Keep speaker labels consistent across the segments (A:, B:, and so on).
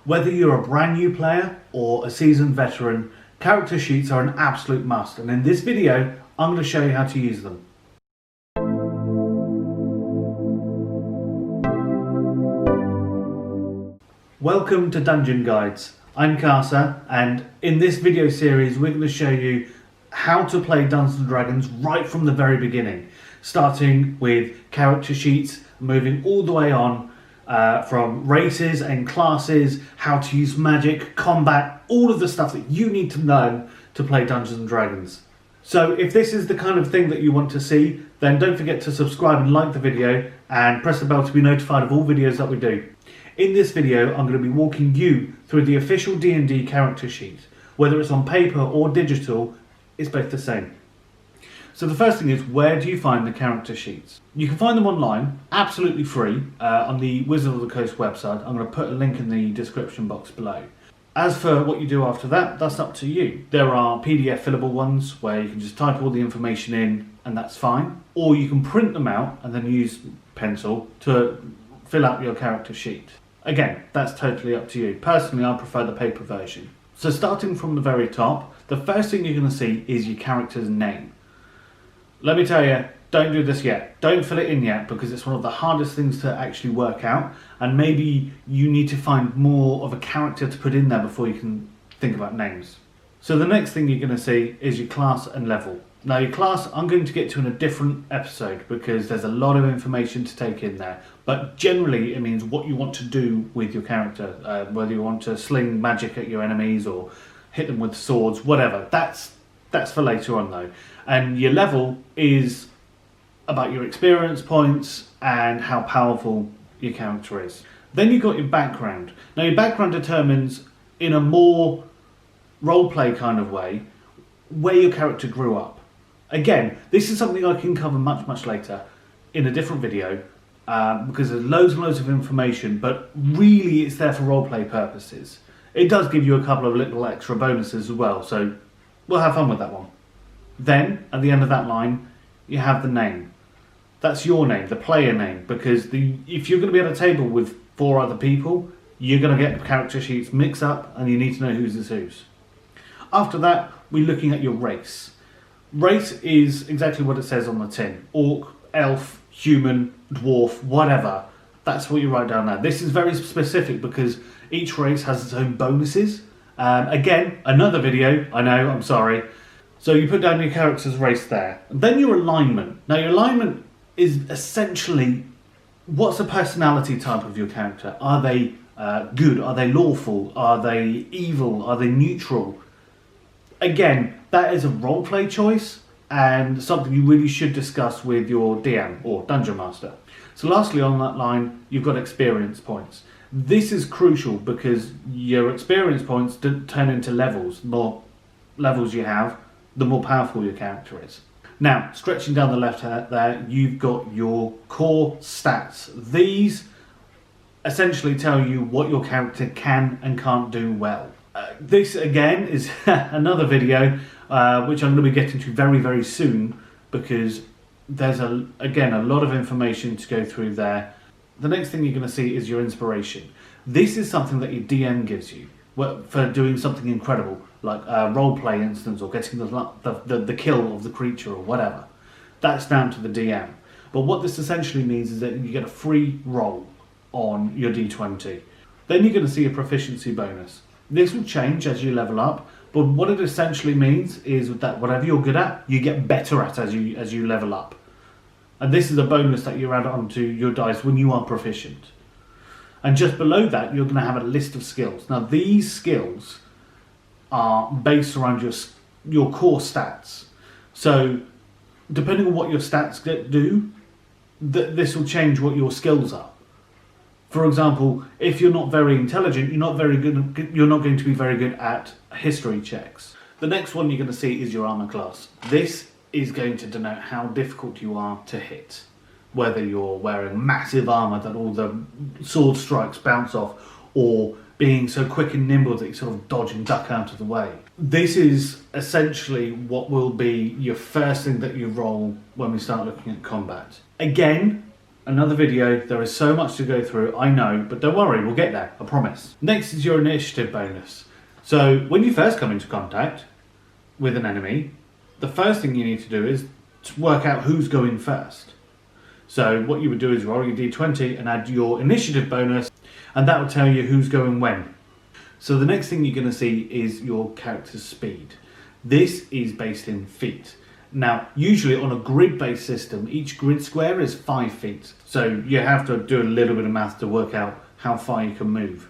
A: Whether you're a brand new player or a seasoned veteran, character sheets are an absolute must, and in this video I'm going to show you how to use them. Welcome to Dungeon Guides. I'm Casa, and in this video series we're going to show you how to play Dungeons & Dragons right from the very beginning, starting with character sheets, moving all the way on from races and classes, how to use magic, combat, all of the stuff that you need to learn to play Dungeons & Dragons. So if this is the kind of thing that you want to see, then don't forget to subscribe and like the video and press the bell to be notified of all videos that we do. In this video I'm going to be walking you through the official DnD character sheet. Whether it's on paper or digital, it's both the same. So the first thing is, where do you find the character sheets? You can find them online, absolutely free, on the Wizard of the Coast website. I'm going to put a link in the description box below. As for what you do after that, that's up to you. There are PDF fillable ones where you can just type all the information in and that's fine. Or you can print them out and then use pencil to fill out your character sheet. Again, that's totally up to you. Personally, I prefer the paper version. So starting from the very top, the first thing you're going to see is your character's name. Let me tell you, don't do this yet. Don't fill it in yet, because it's one of the hardest things to actually work out, and maybe you need to find more of a character to put in there before you can think about names. So the next thing you're going to see is your class and level. Now your class I'm going to get to in a different episode because there's a lot of information to take in there, but generally it means what you want to do with your character, whether you want to sling magic at your enemies or hit them with swords, whatever. That's for later on though. And your level is about your experience points and how powerful your character is. Then you've got your background. Now your background determines, in a more roleplay kind of way, where your character grew up. Again, this is something I can cover much later in a different video because there's loads and loads of information, but really it's there for roleplay purposes. It does give you a couple of little extra bonuses as well, so we'll have fun with that one. Then, at the end of that line, you have the name. That's your name, the player name, because if you're going to be at a table with 4 other people, you're going to get character sheets mixed up and you need to know whose is whose. After that, we're looking at your race. Race is exactly what it says on the tin. Orc, elf, human, dwarf, whatever. That's what you write down there. This is very specific because each race has its own bonuses. Again, another video, I know, I'm sorry. So you put down your character's race there. Then your alignment. Now your alignment is essentially, what's the personality type of your character? Are they good? Are they lawful? Are they evil? Are they neutral? Again, that is a roleplay choice and something you really should discuss with your DM or Dungeon Master. So lastly on that line, you've got experience points. This is crucial because your experience points turn into levels. The more levels you have, the more powerful your character is. Now, stretching down the left there, you've got your core stats. These essentially tell you what your character can and can't do well. This again is another video which I'm going to be getting to very soon because there's again a lot of information to go through there. The next thing you're going to see is your inspiration. This is something that your DM gives you for doing something incredible, like a roleplay instance or getting the kill of the creature or whatever. That's down to the DM. But what this essentially means is that you get a free roll on your D20. Then you're going to see a proficiency bonus. This will change as you level up, but what it essentially means is that whatever you're good at, you get better at as you level up. And this is a bonus that you add onto your dice when you are proficient. And just below that, you're going to have a list of skills. Now, these skills are based around your core stats. So, depending on what your stats do, this will change what your skills are. For example, if you're not very intelligent, you're not going to be very good at history checks. The next one you're going to see is your armor class. This is going to denote how difficult you are to hit. Whether you're wearing massive armor that all the sword strikes bounce off, or being so quick and nimble that you sort of dodge and duck out of the way. This is essentially what will be your first thing that you roll when we start looking at combat. Again, Another video, there is so much to go through, I know, but don't worry, we'll get there, I promise. Next is your initiative bonus. So when you first come into contact with an enemy, the first thing you need to do is to work out who's going first. So what you would do is roll your d20 and add your initiative bonus, and that will tell you who's going when. So the next thing you're going to see is your character's speed. This is based in feet. Now, usually on a grid-based system, each grid square is 5 feet. So you have to do a little bit of math to work out how far you can move.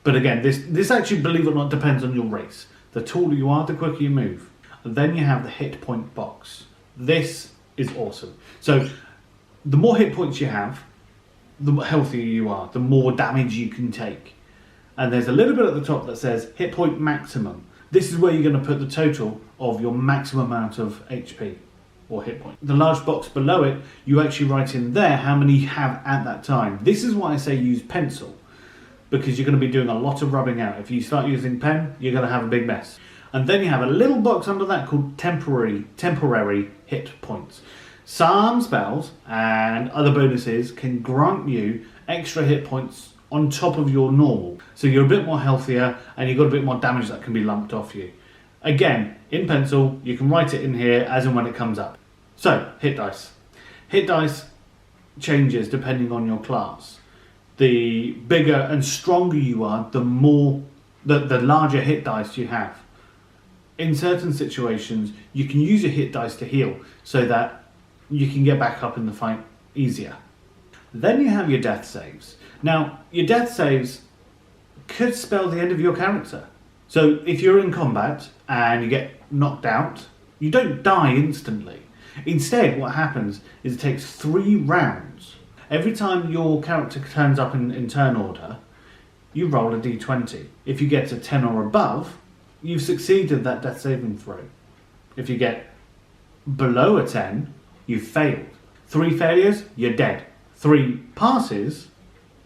A: But again, this actually, believe it or not, depends on your race. The taller you are, the quicker you move. And then you have the hit point box. This is awesome. So the more hit points you have, the healthier you are, the more damage you can take. And there's a little bit at the top that says hit point maximum. This is where you're going to put the total of your maximum amount of HP or hit point. The large box below it, you actually write in there how many you have at that time. This is why I say use pencil, because you're going to be doing a lot of rubbing out. If you start using pen, you're going to have a big mess. And then you have a little box under that called temporary hit points. Some spells and other bonuses can grant you extra hit points on top of your normal. So you're a bit more healthier and you've got a bit more damage that can be lumped off you. Again, in pencil, you can write it in here as and when it comes up. So, hit dice. Hit dice changes depending on your class. The bigger and stronger you are, the larger hit dice you have. In certain situations, you can use your hit dice to heal so that you can get back up in the fight easier. Then you have your death saves. Now, your death saves could spell the end of your character. So if you're in combat and you get knocked out, you don't die instantly. Instead, what happens is it takes 3 rounds. Every time your character turns up in turn order, you roll a d20. If you get a 10 or above, you've succeeded that death saving throw. If you get below a 10, you've failed. 3 failures, you're dead. 3 passes,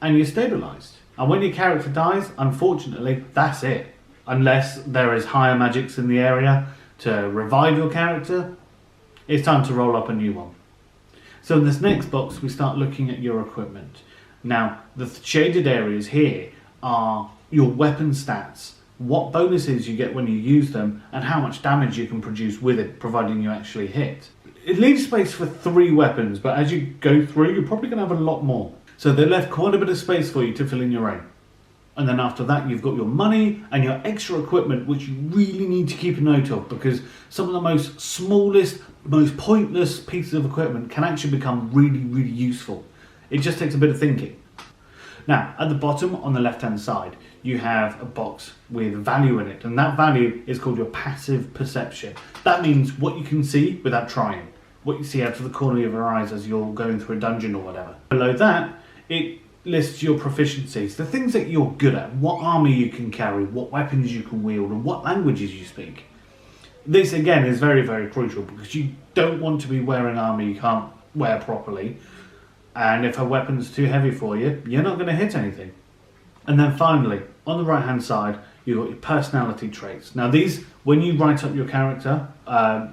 A: and you're stabilised. And when your character dies, unfortunately, that's it. Unless there is higher magics in the area to revive your character, it's time to roll up a new one. So in this next box, we start looking at your equipment. Now, the shaded areas here are your weapon stats, what bonuses you get when you use them, and how much damage you can produce with it, providing you actually hit. It leaves space for 3 weapons, but as you go through, you're probably going to have a lot more. So they left quite a bit of space for you to fill in your own. And then after that, you've got your money and your extra equipment, which you really need to keep a note of, because some of the most smallest, most pointless pieces of equipment can actually become really, really useful. It just takes a bit of thinking. Now, at the bottom on the left-hand side, you have a box with value in it, and that value is called your passive perception. That means what you can see without trying, what you see out of the corner of your eyes as you're going through a dungeon or whatever. Below that, it lists your proficiencies, the things that you're good at, what armor you can carry, what weapons you can wield, and what languages you speak. This again is very, very crucial, because you don't want to be wearing armor you can't wear properly, and if a weapon's too heavy for you, you're not going to hit anything. And then finally, on the right hand side, you've got your personality traits. Now these, when you write up your character,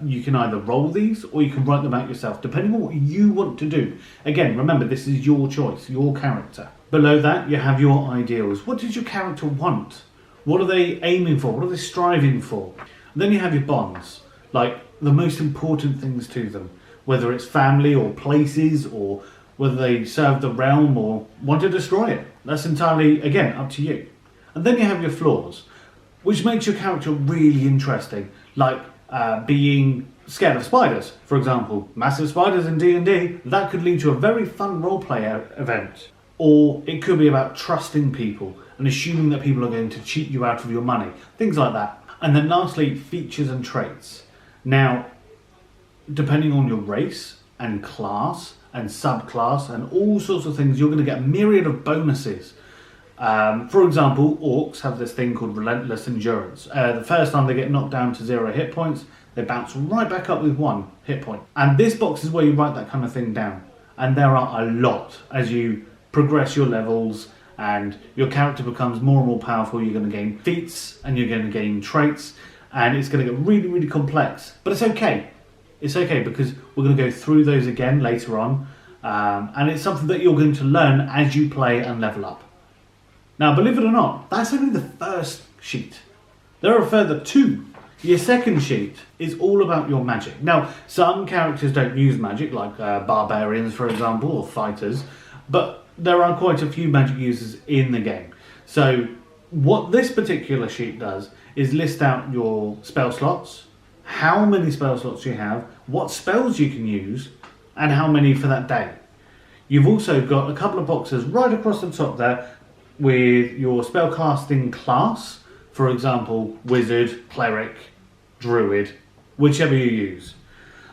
A: you can either roll these or you can write them out yourself, depending on what you want to do. Again, remember, this is your choice, your character. Below that, you have your ideals. What does your character want? What are they aiming for? What are they striving for? And then you have your bonds, like the most important things to them, whether it's family or places, or whether they serve the realm or want to destroy it. That's entirely, again, up to you. And then you have your flaws, which makes your character really interesting, like being scared of spiders, for example. Massive spiders in D&D, that could lead to a very fun roleplay event. Or it could be about trusting people and assuming that people are going to cheat you out of your money, things like that. And then lastly, features and traits. Now, depending on your race and class and subclass and all sorts of things, you're going to get a myriad of bonuses. For example, orcs have this thing called relentless endurance. The first time they get knocked down to 0 hit points, they bounce right back up with 1 hit point. And this box is where you write that kind of thing down. And there are a lot as you progress your levels and your character becomes more and more powerful. You're going to gain feats and you're going to gain traits, and it's going to get really, really complex. But it's okay. It's okay, because we're going to go through those again later on, and it's something that you're going to learn as you play and level up. Now, believe it or not, that's only the first sheet. There are a further 2. Your second sheet is all about your magic. Now, some characters don't use magic, like barbarians, for example, or fighters, but there are quite a few magic users in the game. So, what this particular sheet does is list out your spell slots, how many spell slots you have, what spells you can use, and how many for that day. You've also got a couple of boxes right across the top there with your spellcasting class, for example, wizard, cleric, druid, whichever you use.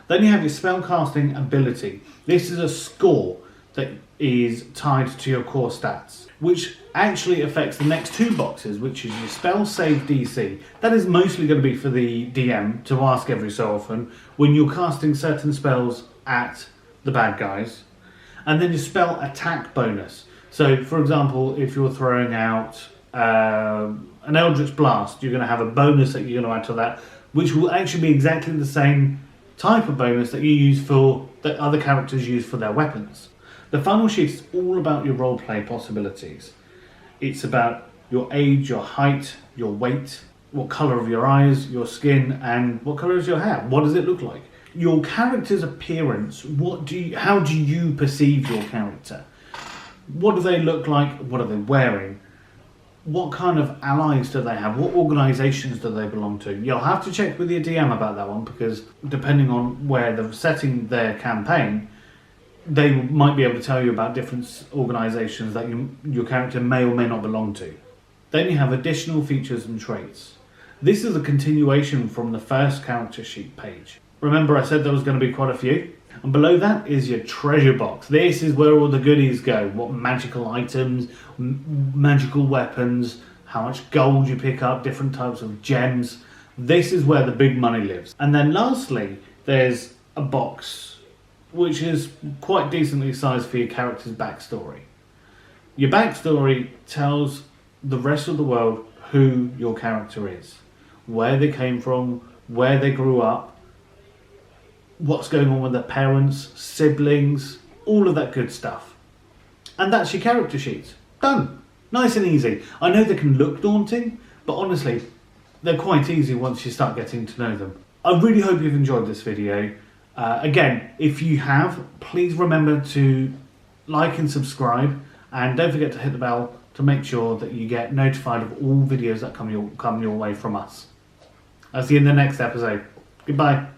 A: Then you have your spellcasting ability. This is a score that is tied to your core stats, which actually affects the next 2 boxes, which is your spell save DC. That is mostly going to be for the DM to ask every so often when you're casting certain spells at the bad guys. And then your spell attack bonus. So, for example, if you're throwing out an Eldritch Blast, you're going to have a bonus that you're going to add to that, which will actually be exactly the same type of bonus that you use that other characters use for their weapons. The final sheet is all about your roleplay possibilities. It's about your age, your height, your weight, what colour of your eyes, your skin, and what colour is your hair. What does it look like? Your character's appearance. How do you perceive your character? What do they look like? What are they wearing? What kind of allies do they have? What organisations do they belong to? You'll have to check with your DM about that one, because depending on where they're setting their campaign, they might be able to tell you about different organisations that your character may or may not belong to. Then you have additional features and traits. This is a continuation from the first character sheet page. Remember I said there was going to be quite a few? And below that is your treasure box. This is where all the goodies go. What magical items, magical weapons, how much gold you pick up, different types of gems. This is where the big money lives. And then lastly, there's a box which is quite decently sized for your character's backstory. Your backstory tells the rest of the world who your character is, where they came from, where they grew up, what's going on with their parents, siblings, all of that good stuff. And that's your character sheet. Done. Nice and easy. I know they can look daunting, but honestly, they're quite easy once you start getting to know them. I really hope you've enjoyed this video. Again, if you have, please remember to like and subscribe, and don't forget to hit the bell to make sure that you get notified of all videos that come your way from us. I'll see you in the next episode. Goodbye.